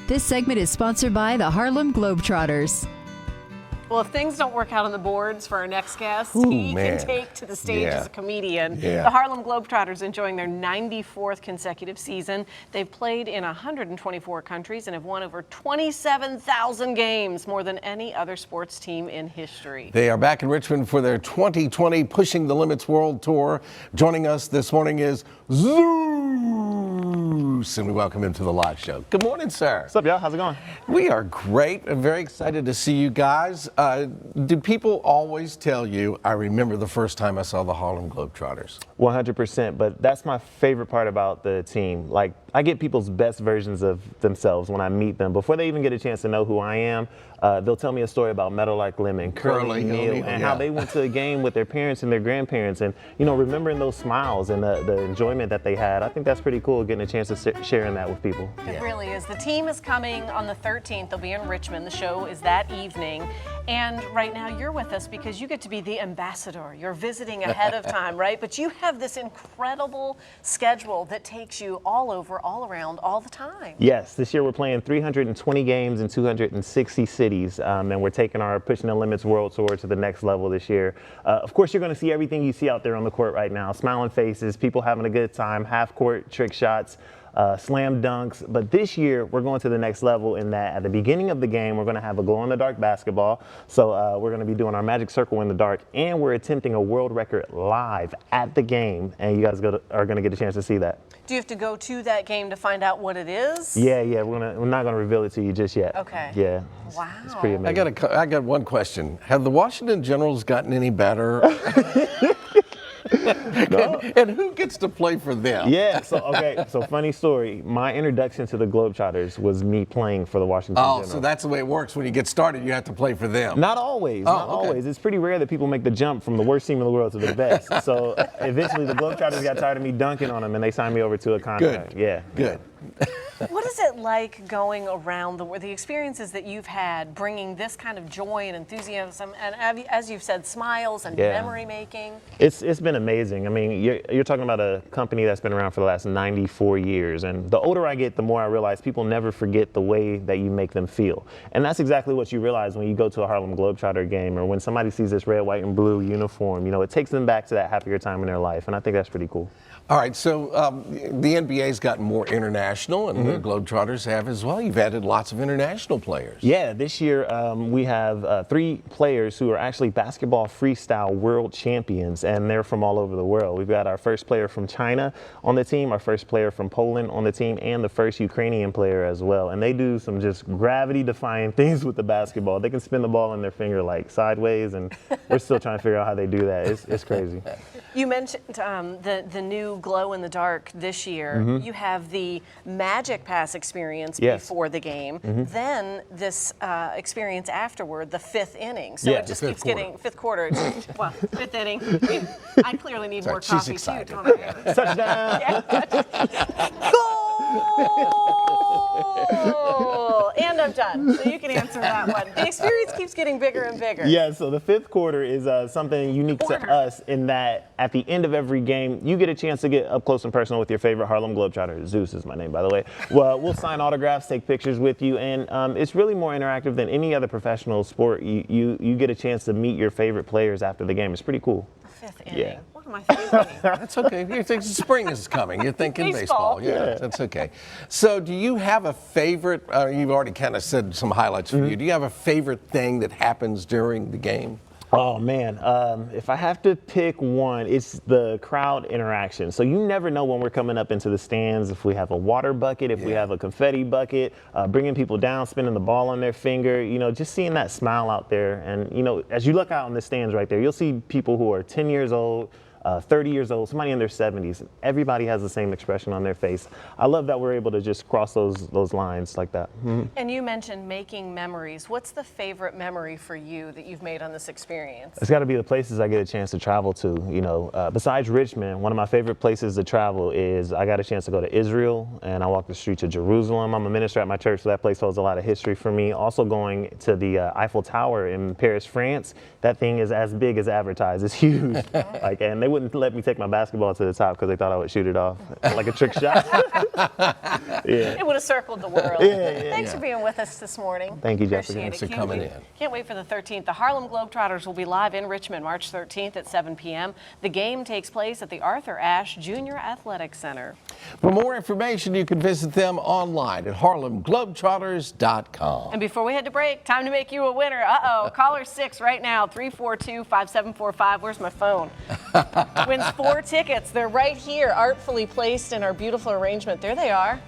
This segment is sponsored by the Harlem Globetrotters. Well, if things don't work out on the boards for our next guest, he can take to the stage as a comedian. The Harlem Globetrotters enjoying their 94th consecutive season. They've played in 124 countries and have won over 27,000 games, more than any other sports team in history. They are back in Richmond for their 2020 Pushing the Limits World Tour. Joining us this morning is Zeus, and we welcome him to the live show. Good morning, sir. What's up, y'all? How's it going? We are great. I'm very excited to see you guys. Do people always tell you, I remember the first time I saw the Harlem Globetrotters? 100%, but that's my favorite part about the team. Like, I get people's best versions of themselves when I meet them. Before they even get a chance to know who I am, they'll tell me a story about Meadow Lark Lemon, Curly, Neal, and how they went to a game with their parents and their grandparents, and, you know, remembering those smiles and the enjoyment that they had. I think that's pretty cool, getting a chance to sharing that with people. It really is. The team is coming on the 13th. They'll be in Richmond. The show is that evening. And right now you're with us because you get to be the ambassador. You're visiting ahead of time, right? But you have this incredible schedule that takes you all over, all around, all the time. Yes, this year we're playing 320 games in 260 cities, and we're taking our Pushing the Limits World Tour to the next level this year. Of course, you're going to see everything you see out there on the court right now, smiling faces, people having a good time, half-court trick shots, slam dunks, but this year we're going to the next level in that at the beginning of the game we're going to have a glow-in-the-dark basketball. So we're going to be doing our magic circle in the dark, and we're attempting a world record live at the game, and you guys are going to get a chance to see that. Do you have to go to that game to find out what it is? Yeah, we're not going to reveal it to you just yet. Okay. Yeah. Wow. It's pretty amazing. I got one question. Have the Washington Generals gotten any better? No. And who gets to play for them? Yeah, so funny story. My introduction to the Globetrotters was me playing for the Washington Generals. So that's the way it works. When you get started, you have to play for them. Not always, always. It's pretty rare that people make the jump from the worst team in the world to the best. So eventually the Globetrotters got tired of me dunking on them, and they signed me over to a contract. Good. Yeah. Good. What is it like going around the experiences that you've had, bringing this kind of joy and enthusiasm, and as you've said, smiles and memory making? It's been amazing. I mean, you're talking about a company that's been around for the last 94 years, and the older I get, the more I realize people never forget the way that you make them feel. And that's exactly what you realize when you go to a Harlem Globetrotter game, or when somebody sees this red, white, and blue uniform. You know, it takes them back to that happier time in their life, and I think that's pretty cool. All right, so the NBA's gotten more international, and the Globetrotters have as well. You've added lots of international players. Yeah, this year we have 3 players who are actually basketball freestyle world champions, and they're from all over the world. We've got our first player from China on the team, our first player from Poland on the team, and the first Ukrainian player as well. And they do some just gravity-defying things with the basketball. They can spin the ball in their finger like sideways, and we're still trying to figure out how they do that. It's crazy. You mentioned the new glow in the dark this year. You have the Magic Pass experience before the game, then this experience afterward, the 5th inning. So it just keeps getting fifth quarter. Well, 5th inning. I clearly need more coffee too. Don't I? Touchdown! Goal! And I'm done. So you can answer that one. The experience keeps getting bigger and bigger. Yeah, so the 5th quarter is something unique to us in that at the end of every game, you get a chance to get up close and personal with your favorite Harlem Globetrotter. Zeus is my name, by the way. Well, we'll sign autographs, take pictures with you, and it's really more interactive than any other professional sport. You get a chance to meet your favorite players after the game. It's pretty cool. The 5th inning. What am I thinking? That's okay. You think spring is coming. You're thinking baseball. Yeah, that's okay. So do you have a favorite, you've already kind of said some highlights for you. Do you have a favorite thing that happens during the game? Oh man, if I have to pick one, it's the crowd interaction. So you never know when we're coming up into the stands, if we have a water bucket, if we have a confetti bucket, bringing people down, spinning the ball on their finger, you know, just seeing that smile out there. And, you know, as you look out in the stands right there, you'll see people who are 10 years old, 30 years old, somebody in their 70s. Everybody has the same expression on their face. I love that we're able to just cross those lines like that. And you mentioned making memories. What's the favorite memory for you that you've made on this experience? It's got to be the places I get a chance to travel to. You know, besides Richmond, one of my favorite places to travel is I got a chance to go to Israel, and I walked the streets of Jerusalem. I'm a minister at my church, so that place holds a lot of history for me. Also going to the Eiffel Tower in Paris, France. That thing is as big as advertised. It's huge. And they wouldn't let me take my basketball to the top because they thought I would shoot it off like a trick shot. It would have circled the world. Thanks for being with us this morning. Thank you, Jessica. Thanks for coming in. Can't wait for the 13th. The Harlem Globetrotters will be live in Richmond March 13th at 7 p.m. The game takes place at the Arthur Ashe Junior Athletic Center. For more information, you can visit them online at harlemglobetrotters.com. And before we head to break, time to make you a winner. Uh-oh. Caller 6 right now, 342-5745. Where's my phone? Wins 4 tickets. They're right here, artfully placed in our beautiful arrangement. There they are.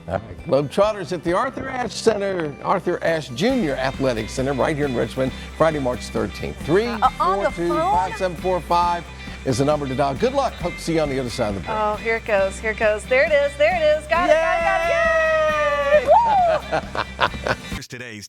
All right. Globetrotters at the Arthur Ashe Center, Arthur Ashe Junior Athletic Center, right here in Richmond, Friday, March 13th. 342-5745 is the number to dial. Good luck. Hope to see you on the other side of the break. Oh, here it goes. Here it goes. There it is. There it is. Got it. Got it. Got it. Yay! Woo! Today's